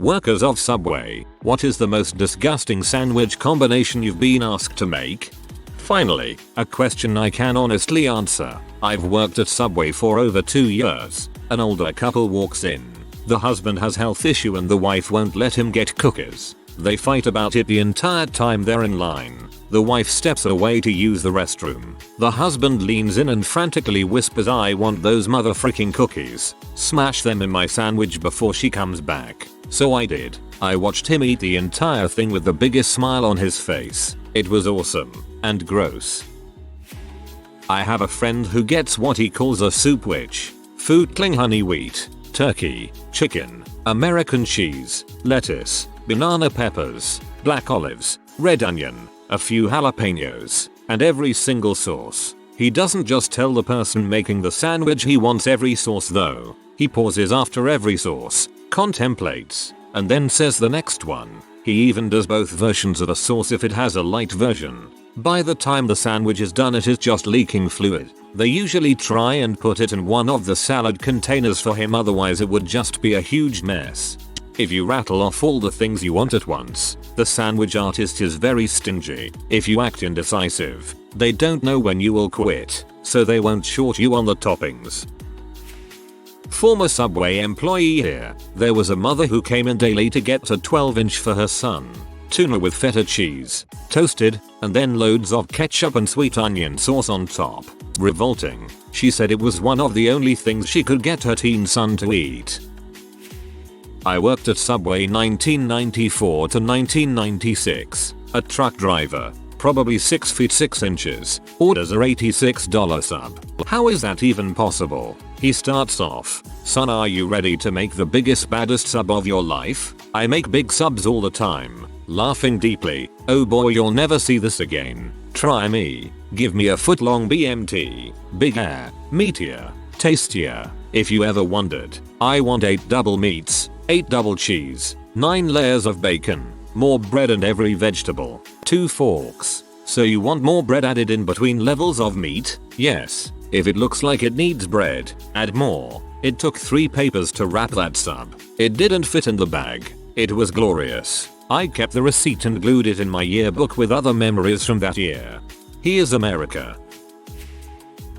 Workers of Subway, what is the most disgusting sandwich combination you've been asked to make? Finally, a question I can honestly answer. I've worked at Subway for over 2 years. An older couple walks in. The husband has health issue and the wife won't let him get cookies. They fight about it the entire time they're in line. The wife steps away to use the restroom. The husband leans in and frantically whispers, "I want those motherfreaking cookies. Smash them in my sandwich before she comes back." So I did. I watched him eat the entire thing with the biggest smile on his face. It was awesome and gross. I have a friend who gets what he calls a soup which footling honey wheat, turkey, chicken, American cheese, lettuce, banana peppers, black olives, red onion, a few jalapenos, and every single sauce. He doesn't just tell the person making the sandwich he wants every sauce though. He pauses after every sauce, contemplates, and then says the next one. He even does both versions of a sauce if it has a light version. By the time the sandwich is done it is just leaking fluid. They usually try and put it in one of the salad containers for him, otherwise it would just be a huge mess. If you rattle off all the things you want at once, the sandwich artist is very stingy. If you act indecisive, they don't know when you will quit, so they won't short you on the toppings. Former Subway employee here. There was a mother who came in daily to get a 12-inch for her son. Tuna with feta cheese, toasted, and then loads of ketchup and sweet onion sauce on top. Revolting. She said it was one of the only things she could get her teen son to eat. I worked at Subway 1994 to 1996. A truck driver, probably 6 feet 6 inches, orders a $86 sub. How is that even possible? He starts off, "Son, are you ready to make the biggest baddest sub of your life? I make big subs all the time." Laughing deeply, "Oh boy, you'll never see this again. Try me. Give me a foot-long BMT. Bigger, meatier, tastier. If you ever wondered, I want 8 double meats, 8 double cheese, 9 layers of bacon, more bread and every vegetable, 2 forks. So you want more bread added in between levels of meat? Yes. If it looks like it needs bread, add more." It took 3 papers to wrap that sub. It didn't fit in the bag. It was glorious. I kept the receipt and glued it in my yearbook with other memories from that year. Here's America.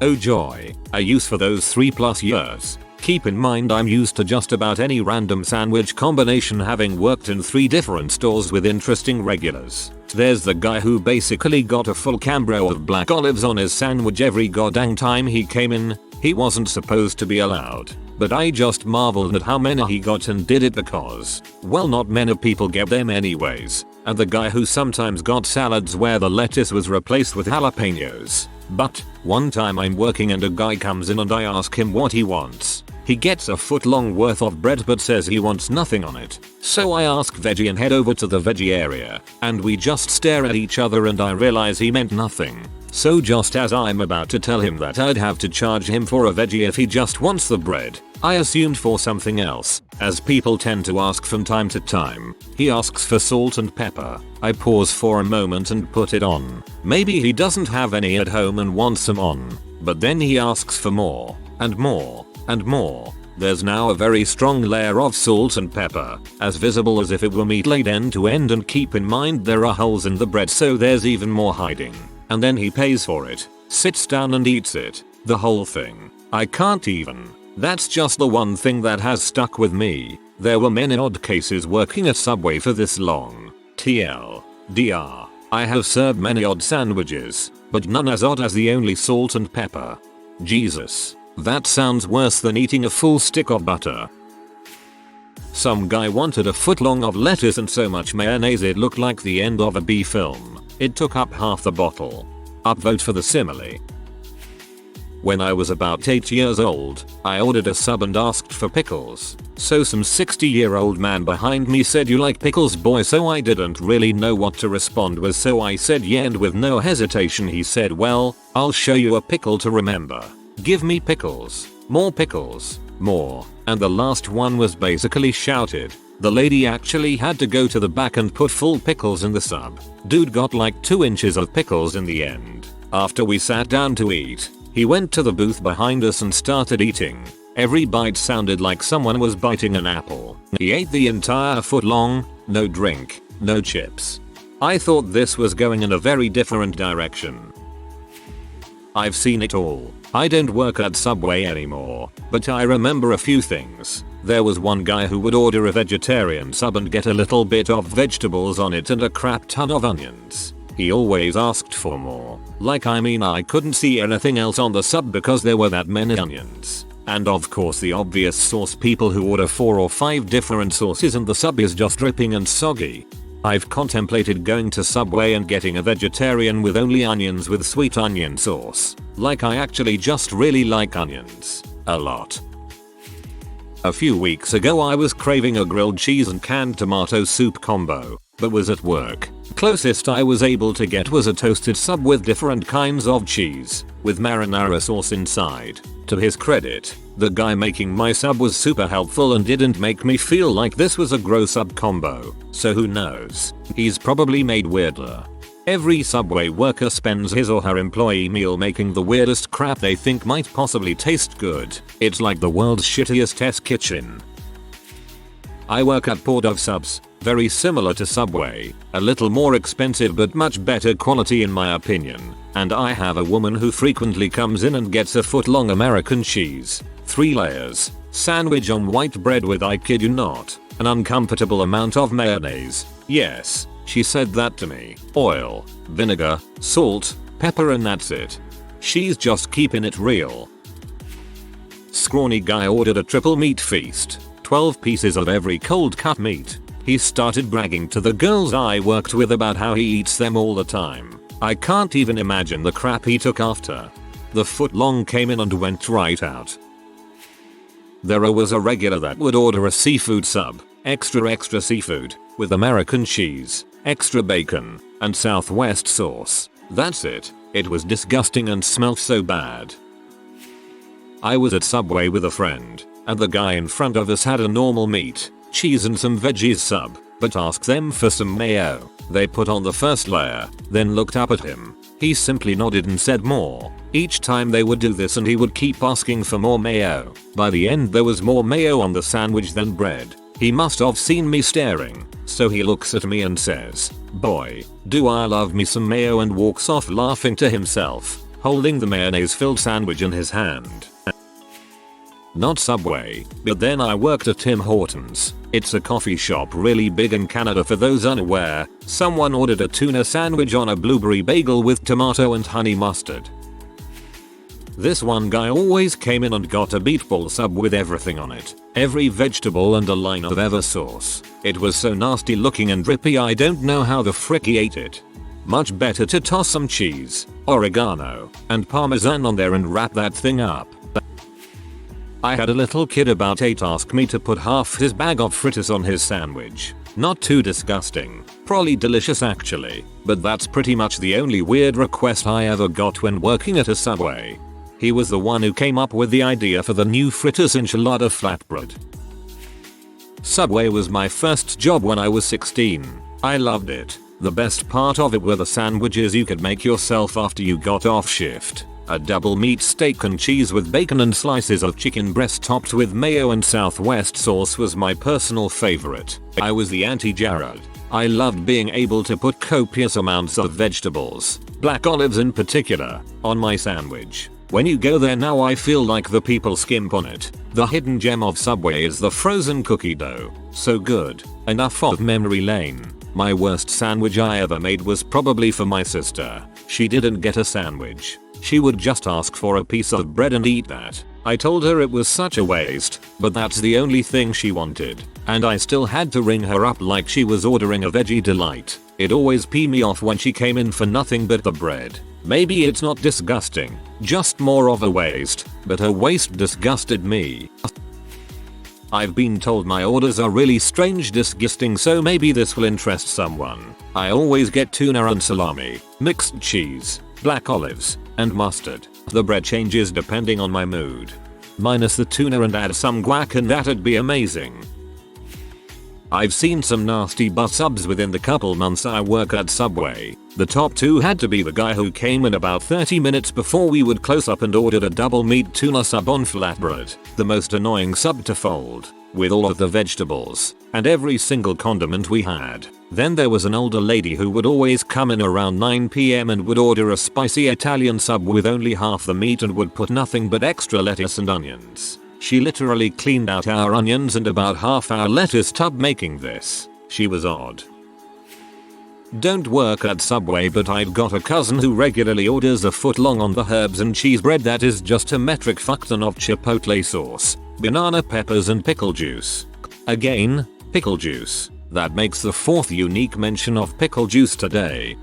Oh joy, a use for those 3+ years. Keep in mind I'm used to just about any random sandwich combination, having worked in 3 different stores with interesting regulars. There's the guy who basically got a full cambro of black olives on his sandwich every goddamn time he came in. He wasn't supposed to be allowed, but I just marveled at how many he got and did it because, well, not many people get them anyways. And the guy who sometimes got salads where the lettuce was replaced with jalapenos. But one time I'm working and a guy comes in and I ask him what he wants. He gets a foot-long worth of bread but says he wants nothing on it. So I ask veggie and head over to the veggie area, and we just stare at each other and I realize he meant nothing. So just as I'm about to tell him that I'd have to charge him for a veggie if he just wants the bread, I assumed for something else, as people tend to ask from time to time. He asks for salt and pepper. I pause for a moment and put it on. Maybe he doesn't have any at home and wants some on. But then he asks for more, and more, and more. There's now a very strong layer of salt and pepper, as visible as if it were meat laid end to end, and keep in mind there are holes in the bread so there's even more hiding. And then he pays for it, sits down and eats it. The whole thing. I can't even. That's just the one thing that has stuck with me. There were many odd cases working at Subway for this long. TLDR. I have served many odd sandwiches, but none as odd as the only salt and pepper. Jesus. That sounds worse than eating a full stick of butter. Some guy wanted a foot-long of lettuce and so much mayonnaise it looked like the end of a B film. It took up half the bottle. Upvote for the simile. When I was about 8 years old, I ordered a sub and asked for pickles. So some 60-year-old man behind me said, "You like pickles, boy?" So I didn't really know what to respond with, so I said yeah, and with no hesitation he said, "Well, I'll show you a pickle to remember. Give me pickles. More pickles. More." And the last one was basically shouted. The lady actually had to go to the back and put full pickles in the sub. Dude got like 2 inches of pickles in the end. After we sat down to eat, he went to the booth behind us and started eating. Every bite sounded like someone was biting an apple. He ate the entire foot long, no drink, no chips. I thought this was going in a very different direction. I've seen it all. I don't work at Subway anymore, but I remember a few things. There was one guy who would order a vegetarian sub and get a little bit of vegetables on it and a crap ton of onions. He always asked for more. I couldn't see anything else on the sub because there were that many onions. And of course the obvious sauce, people who order 4 or 5 different sauces and the sub is just dripping and soggy. I've contemplated going to Subway and getting a vegetarian with only onions with sweet onion sauce. I actually just really like onions. A lot. A few weeks ago I was craving a grilled cheese and canned tomato soup combo, but was at work. Closest I was able to get was a toasted sub with different kinds of cheese, with marinara sauce inside. To his credit, the guy making my sub was super helpful and didn't make me feel like this was a gross sub combo, so who knows, he's probably made weirder. Every Subway worker spends his or her employee meal making the weirdest crap they think might possibly taste good. It's like the world's shittiest test kitchen. I work at Port of Subs, very similar to Subway, a little more expensive but much better quality in my opinion, and I have a woman who frequently comes in and gets a foot-long American cheese, 3 layers, sandwich on white bread with, I kid you not, an uncomfortable amount of mayonnaise. Yes, she said that to me. Oil, vinegar, salt, pepper, and that's it. She's just keeping it real. Scrawny guy ordered a triple meat feast, 12 pieces of every cold cut meat. He started bragging to the girls I worked with about how he eats them all the time. I can't even imagine the crap he took after. The foot long came in and went right out. There was a regular that would order a seafood sub, extra seafood, with American cheese, extra bacon, and Southwest sauce. That's it. It was disgusting and smelled so bad. I was at Subway with a friend, and the guy in front of us had a normal meat, cheese and some veggies sub, but asked them for some mayo. They put on the first layer, then looked up at him. He simply nodded and said more. Each time they would do this and he would keep asking for more mayo. By the end there was more mayo on the sandwich than bread. He must have seen me staring, so he looks at me and says, "Boy, do I love me some mayo," and walks off laughing to himself, holding the mayonnaise filled sandwich in his hand. Not Subway, but then I worked at Tim Hortons. It's a coffee shop really big in Canada for those unaware. Someone ordered a tuna sandwich on a blueberry bagel with tomato and honey mustard. This one guy always came in and got a Meatball sub with everything on it. Every vegetable and a line of ever sauce. It was so nasty looking and drippy I don't know how the frick he ate it. Much better to toss some cheese, oregano, and parmesan on there and wrap that thing up. I had a little kid about 8 ask me to put half his bag of fritters on his sandwich. Not too disgusting, probably delicious actually, but that's pretty much the only weird request I ever got when working at a Subway. He was the one who came up with the idea for the new fritters enchilada flatbread. Subway was my first job when I was 16. I loved it. The best part of it were the sandwiches you could make yourself after you got off shift. A double meat steak and cheese with bacon and slices of chicken breast topped with mayo and Southwest sauce was my personal favorite. I was the anti-Jared. I loved being able to put copious amounts of vegetables, black olives in particular, on my sandwich. When you go there now I feel like the people skimp on it. The hidden gem of Subway is the frozen cookie dough. So good. Enough of memory lane. My worst sandwich I ever made was probably for my sister. She didn't get a sandwich. She would just ask for a piece of bread and eat that. I told her it was such a waste, but that's the only thing she wanted. And I still had to ring her up like she was ordering a veggie delight. It always pee me off when she came in for nothing but the bread. Maybe it's not disgusting, just more of a waste, but her waste disgusted me. I've been told my orders are really strange disgusting, so maybe this will interest someone. I always get tuna and salami, mixed cheese, black olives, and mustard. The bread changes depending on my mood. Minus the tuna and add some guac and that'd be amazing. I've seen some nasty bus subs within the couple months I work at Subway. The top 2 had to be the guy who came in about 30 minutes before we would close up and ordered a double meat tuna sub on flatbread. The most annoying sub to fold, with all of the vegetables and every single condiment we had. Then there was an older lady who would always come in around 9 PM and would order a spicy Italian sub with only half the meat and would put nothing but extra lettuce and onions. She literally cleaned out our onions and about half our lettuce tub making this. She was odd. Don't work at Subway, but I've got a cousin who regularly orders a foot long on the herbs and cheese bread that is just a metric fuck ton of chipotle sauce, banana peppers and pickle juice. Again, pickle juice. That makes the 4th unique mention of pickle juice today.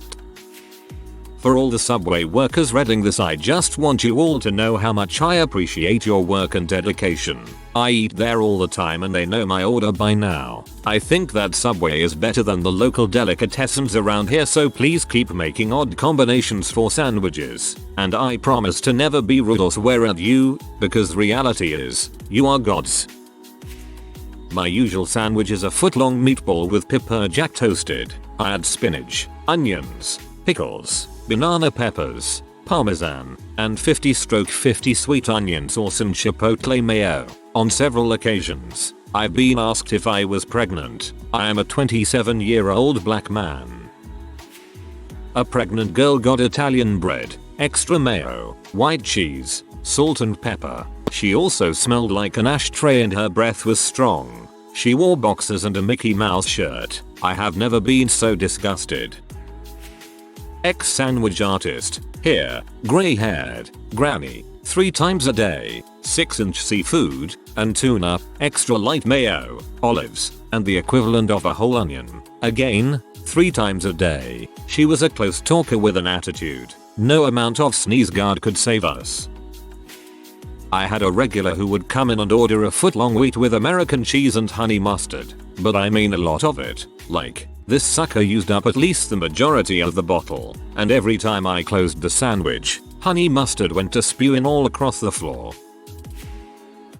For all the Subway workers reading this, I just want you all to know how much I appreciate your work and dedication. I eat there all the time and they know my order by now. I think that Subway is better than the local delicatessens around here, so please keep making odd combinations for sandwiches. And I promise to never be rude or swear at you, because reality is, you are gods. My usual sandwich is a foot-long meatball with pepper jack toasted. I add spinach, onions, pickles, banana peppers, parmesan, and 50/50 sweet onion sauce and chipotle mayo. On several occasions, I've been asked if I was pregnant. I am a 27-year-old black man. A pregnant girl got Italian bread, extra mayo, white cheese, salt and pepper. She also smelled like an ashtray and her breath was strong. She wore boxers and a Mickey Mouse shirt. I have never been so disgusted. Ex-sandwich artist. Here, grey-haired, granny, 3 times a day, 6-inch seafood, and tuna, extra light mayo, olives, and the equivalent of a whole onion. Again, 3 times a day. She was a close talker with an attitude. No amount of sneeze guard could save us. I had a regular who would come in and order a foot-long wheat with American cheese and honey mustard. But I mean a lot of it. Like, this sucker used up at least the majority of the bottle, and every time I closed the sandwich, honey mustard went to spewing all across the floor.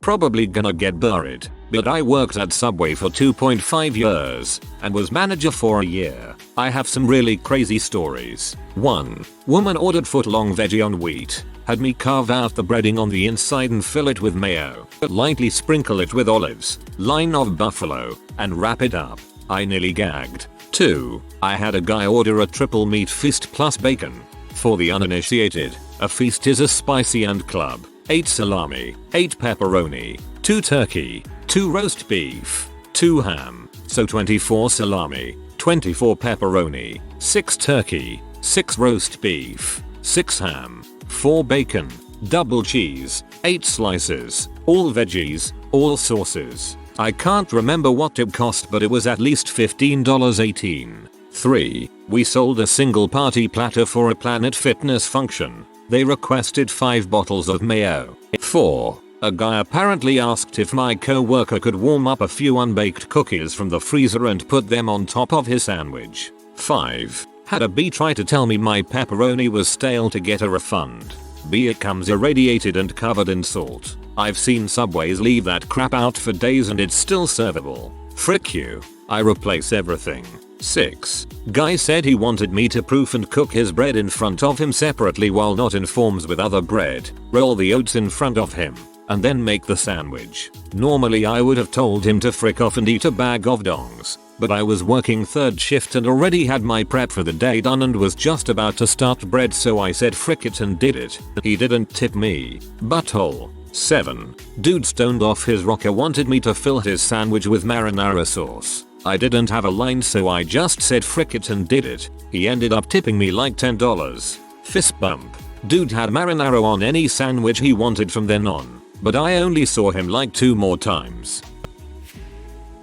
Probably gonna get buried, but I worked at Subway for 2.5 years, and was manager for a year. I have some really crazy stories. 1. Woman ordered foot-long veggie on wheat, had me carve out the breading on the inside and fill it with mayo, lightly sprinkle it with olives, line of buffalo, and wrap it up. I nearly gagged. 2. I had a guy order a triple meat feast plus bacon. For the uninitiated, a feast is a spicy and club. 8 salami, 8 pepperoni, 2 turkey, 2 roast beef, 2 ham, so 24 salami, 24 pepperoni, 6 turkey, 6 roast beef, 6 ham, 4 bacon, double cheese, 8 slices, all veggies, all sauces. I can't remember what it cost, but it was at least $15.18. 3. We sold a single party platter for a Planet Fitness function. They requested 5 bottles of mayo. 4. A guy apparently asked if my co-worker could warm up a few unbaked cookies from the freezer and put them on top of his sandwich. 5. Had a B try to tell me my pepperoni was stale to get a refund. B, it comes irradiated and covered in salt. I've seen Subways leave that crap out for days and it's still servable. Frick you. I replace everything. 6. Guy said he wanted me to proof and cook his bread in front of him separately while not in forms with other bread. Roll the oats in front of him, and then make the sandwich. Normally I would have told him to frick off and eat a bag of dongs, but I was working 3rd shift and already had my prep for the day done and was just about to start bread, so I said frick it and did it. He didn't tip me. Butthole. 7. Dude stoned off his rocker wanted me to fill his sandwich with marinara sauce. I didn't have a line, so I just said frick it and did it. He ended up tipping me like $10. Fist bump. Dude had marinara on any sandwich he wanted from then on, but I only saw him like 2 more times.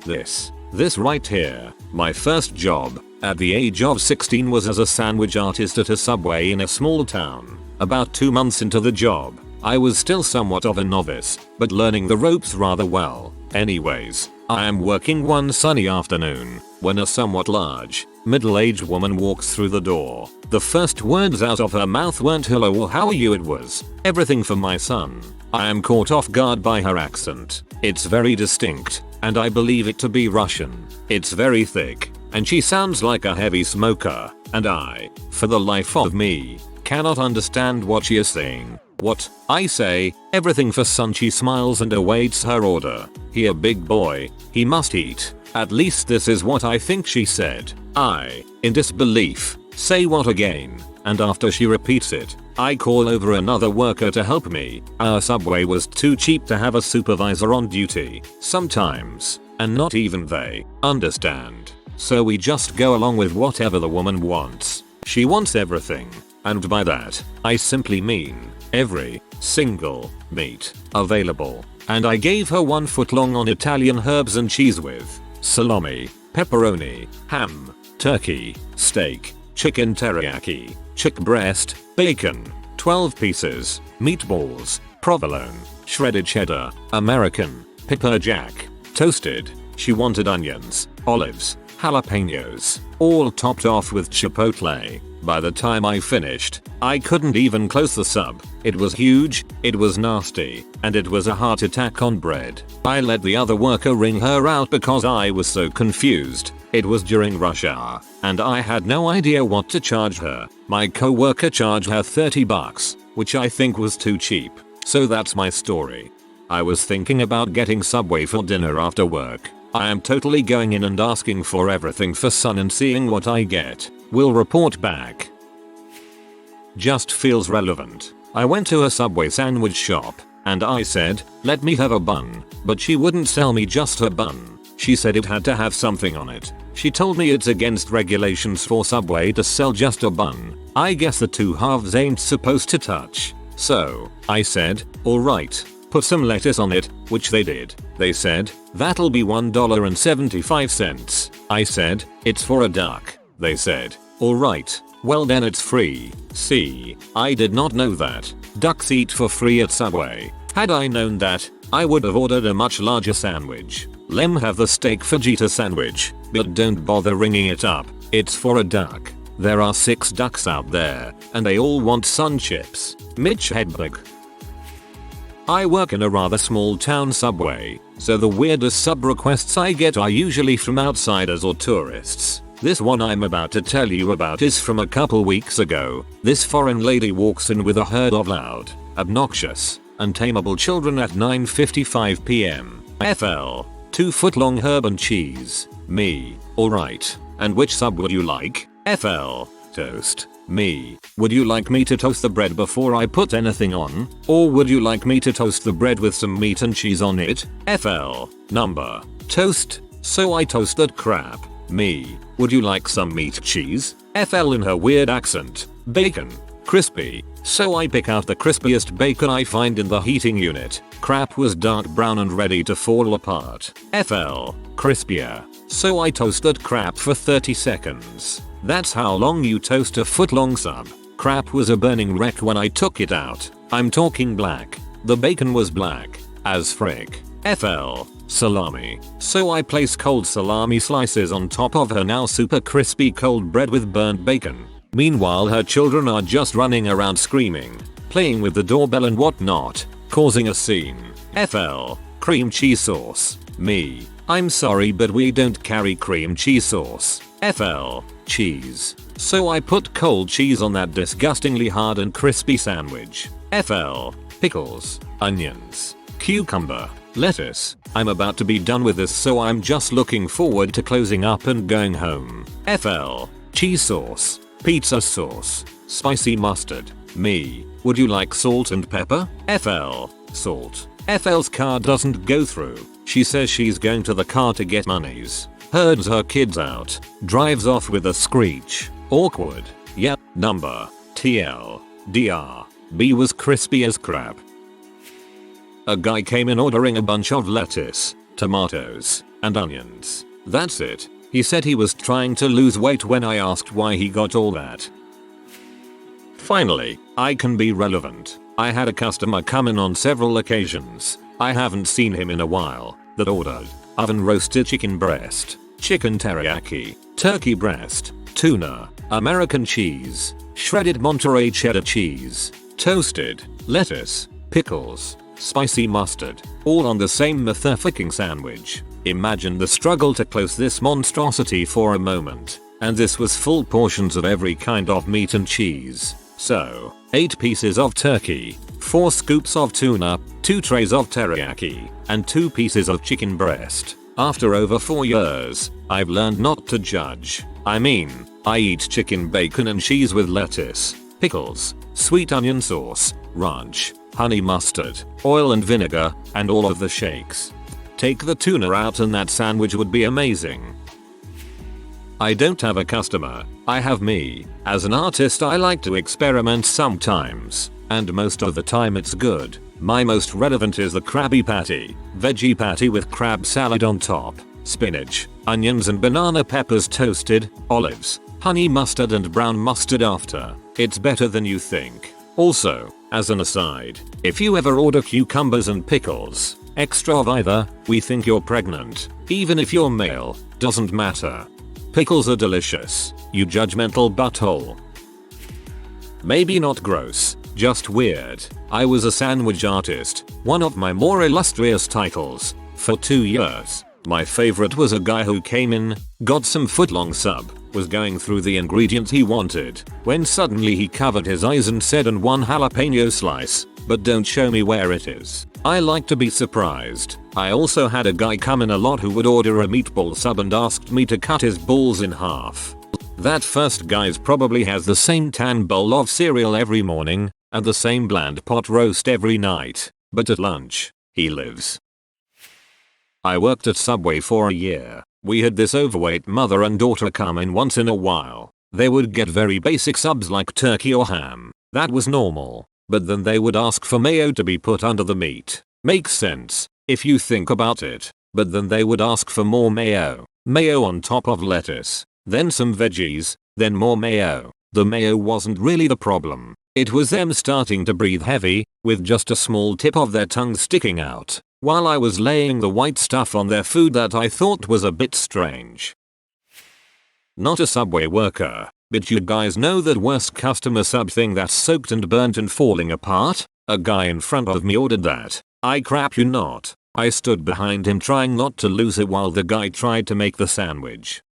This right here, my first job, at the age of 16, was as a sandwich artist at a Subway in a small town. About 2 months into the job, I was still somewhat of a novice, but learning the ropes rather well. Anyways, I am working one sunny afternoon when a somewhat large, Middle-aged woman walks through the door. The first words out of her mouth weren't hello or how are you, it was everything for my son. I am caught off guard by her accent. It's very distinct, and I believe it to be Russian. It's very thick, and she sounds like a heavy smoker, and I, for the life of me, cannot understand what she is saying. What? I say, everything for son. She smiles and awaits her order. Here big boy, he must eat. At least this is what I think she said. I, in disbelief, say what again? And after she repeats it, I call over another worker to help me. Our Subway was too cheap to have a supervisor on duty. Sometimes, and not even they, understand. So we just go along with whatever the woman wants. She wants everything. And by that, I simply mean every single meat available. And I gave her 1 foot long on Italian herbs and cheese with salami, pepperoni, ham, turkey, steak, chicken teriyaki, chick breast, bacon, 12 pieces, meatballs, provolone, shredded cheddar, American, pepper jack, toasted. She wanted onions, olives, jalapenos, all topped off with chipotle. By the time I finished, I couldn't even close the sub. It was huge, it was nasty, and it was a heart attack on bread. I let the other worker ring her out because I was so confused. It was during rush hour, and I had no idea what to charge her. My co-worker charged her $30, which I think was too cheap. So that's my story. I was thinking about getting Subway for dinner after work. I am totally going in and asking for everything for son and seeing what I get. Will report back. Just feels relevant. I went to a Subway sandwich shop, and I said, let me have a bun, but she wouldn't sell me just her bun. She said it had to have something on it. She told me it's against regulations for Subway to sell just a bun. I guess the two halves ain't supposed to touch. So, I said, alright, put some lettuce on it, which they did. They said, that'll be $1.75. I said, it's for a duck. They said, alright, well then it's free. See, I did not know that. Ducks eat for free at Subway. Had I known that, I would have ordered a much larger sandwich. Lem have the steak fajita sandwich, but don't bother ringing it up. It's for a duck. There are 6 ducks out there, and they all want sun chips. Mitch Hedberg. I work in a rather small town Subway, so the weirdest sub requests I get are usually from outsiders or tourists. This one I'm about to tell you about is from a couple weeks ago. This foreign lady walks in with a herd of loud, obnoxious, untamable children at 9:55 p.m. FL. 2 foot long herb and cheese. Me. Alright. And which sub would you like? FL. Toast. Me. Would you like me to toast the bread before I put anything on? Or would you like me to toast the bread with some meat and cheese on it? FL. Number. Toast. So I toasted crap. Me. Would you like some meat cheese? FL in her weird accent. Bacon. Crispy. So I pick out the crispiest bacon I find in the heating unit. Crap was dark brown and ready to fall apart. FL. Crispier. So I toasted crap for 30 seconds. That's how long you toast a foot long sub. Crap was a burning wreck when I took it out. I'm talking black. The bacon was black as frick. FL. Salami. So I place cold salami slices on top of her now super crispy cold bread with burnt bacon. Meanwhile her children are just running around screaming, playing with the doorbell and whatnot, causing a scene. FL. Cream cheese sauce. Me. I'm sorry but we don't carry cream cheese sauce. FL. Cheese. So I put cold cheese on that disgustingly hard and crispy sandwich. FL. Pickles. Onions. Cucumber. Lettuce. I'm about to be done with this so I'm just looking forward to closing up and going home. FL. Cheese sauce. Pizza sauce. Spicy mustard. Me. Would you like salt and pepper? FL. Salt. FL's car doesn't go through. She says she's going to the car to get monies. Herds her kids out. Drives off with a screech. Awkward. Yep. Number. TL. DR. B was crispy as crap. A guy came in ordering a bunch of lettuce, tomatoes, and onions. That's it. He said he was trying to lose weight when I asked why he got all that. Finally, I can be relevant. I had a customer come in on several occasions. I haven't seen him in a while. That ordered oven roasted chicken breast, chicken teriyaki, turkey breast, tuna, American cheese, shredded Monterey cheddar cheese, toasted, lettuce, pickles, spicy mustard, all on the same motherfucking sandwich. Imagine the struggle to close this monstrosity for a moment. And this was full portions of every kind of meat and cheese. So, 8 pieces of turkey, 4 scoops of tuna, 2 trays of teriyaki, and 2 pieces of chicken breast. After over 4 years, I've learned not to judge. I mean, I eat chicken bacon and cheese with lettuce, pickles, sweet onion sauce, ranch, honey mustard, oil and vinegar, and all of the shakes. Take the tuna out and that sandwich would be amazing. I don't have a customer, I have me. As an artist I like to experiment sometimes, and most of the time it's good. My most relevant is the Krabby Patty, veggie patty with crab salad on top, spinach, onions and banana peppers toasted, olives, honey mustard and brown mustard after. It's better than you think. Also, as an aside, if you ever order cucumbers and pickles, extra of either, we think you're pregnant. Even if you're male, doesn't matter. Pickles are delicious, you judgmental butthole. Maybe not gross, just weird. I was a sandwich artist, one of my more illustrious titles, for 2 years. My favorite was a guy who came in, got some foot-long sub, was going through the ingredients he wanted, when suddenly he covered his eyes and said, "And 1 jalapeno slice, but don't show me where it is." I like to be surprised. I also had a guy come in a lot who would order a meatball sub and asked me to cut his balls in half. That first guy's probably has the same tan bowl of cereal every morning, and the same bland pot roast every night, but at lunch, he lives. I worked at Subway for a year. We had this overweight mother and daughter come in once in a while. They would get very basic subs like turkey or ham. That was normal. But then they would ask for mayo to be put under the meat. Makes sense, if you think about it. But then they would ask for more mayo. Mayo on top of lettuce. Then some veggies. Then more mayo. The mayo wasn't really the problem. It was them starting to breathe heavy, with just a small tip of their tongue sticking out, while I was laying the white stuff on their food that I thought was a bit strange. Not a Subway worker. But you guys know that worst customer sub thing that's soaked and burnt and falling apart? A guy in front of me ordered that. I crap you not. I stood behind him trying not to lose it while the guy tried to make the sandwich.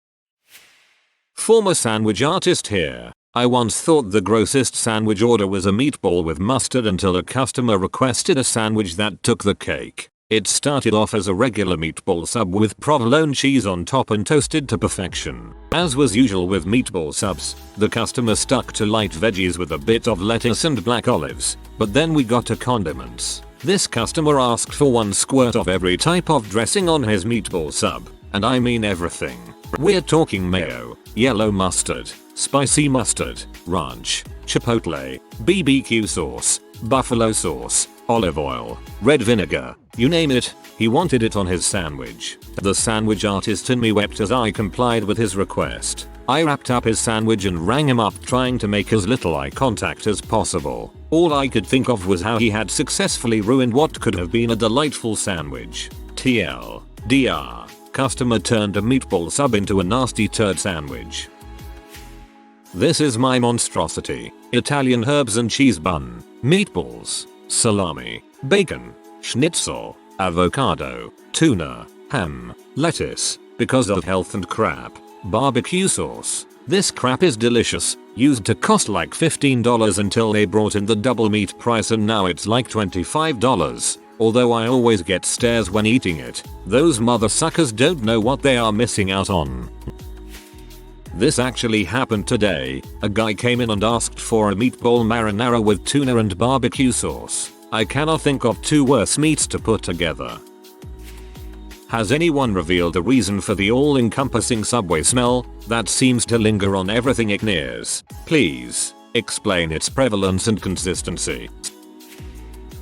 Former sandwich artist here. I once thought the grossest sandwich order was a meatball with mustard until a customer requested a sandwich that took the cake. It started off as a regular meatball sub with provolone cheese on top and toasted to perfection. As was usual with meatball subs, the customer stuck to light veggies with a bit of lettuce and black olives, but then we got to condiments. This customer asked for 1 squirt of every type of dressing on his meatball sub, and I mean everything. We're talking mayo, yellow mustard, spicy mustard, ranch, chipotle, BBQ sauce, buffalo sauce, olive oil, red vinegar, you name it, he wanted it on his sandwich. The sandwich artist in me wept as I complied with his request. I wrapped up his sandwich and rang him up trying to make as little eye contact as possible. All I could think of was how he had successfully ruined what could have been a delightful sandwich. TLDR. Customer turned a meatball sub into a nasty turd sandwich. This is my monstrosity. Italian herbs and cheese bun, meatballs, salami, bacon, schnitzel, avocado, tuna, ham, lettuce, because of health and crap, barbecue sauce. This crap is delicious, used to cost like $15 until they brought in the double meat price and now it's like $25. Although I always get stares when eating it, those mother suckers don't know what they are missing out on. This actually happened today. A guy came in and asked for a meatball marinara with tuna and barbecue sauce. I cannot think of 2 worse meats to put together. Has anyone revealed the reason for the all-encompassing Subway smell that seems to linger on everything it nears? Please, explain its prevalence and consistency.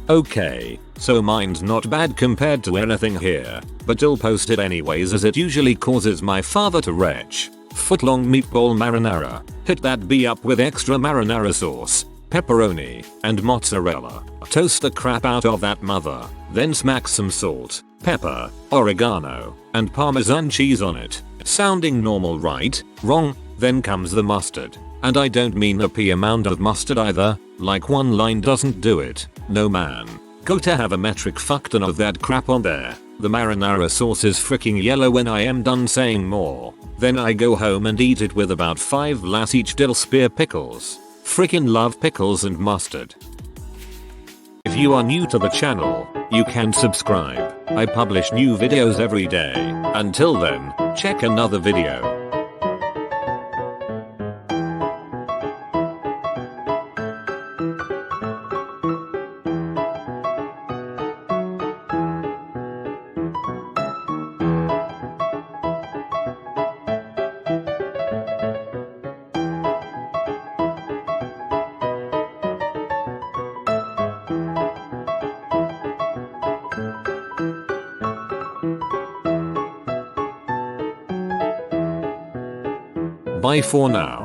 Okay, so mine's not bad compared to anything here, but I'll post it anyways as it usually causes my father to retch. Footlong meatball marinara. Hit that B up with extra marinara sauce, pepperoni, and mozzarella. Toast the crap out of that mother, then smack some salt, pepper, oregano, and Parmesan cheese on it. Sounding normal, right? Wrong. Then comes the mustard. And I don't mean a pea amount of mustard either, like one line doesn't do it. No man. Got to have a metric fuck ton of that crap on there. The marinara sauce is freaking yellow when I am done saying more. Then I go home and eat it with about 5 las each dill spear pickles. Freaking love pickles and mustard. If you are new to the channel, you can subscribe. I publish new videos every day. Until then, check another video. Bye for now.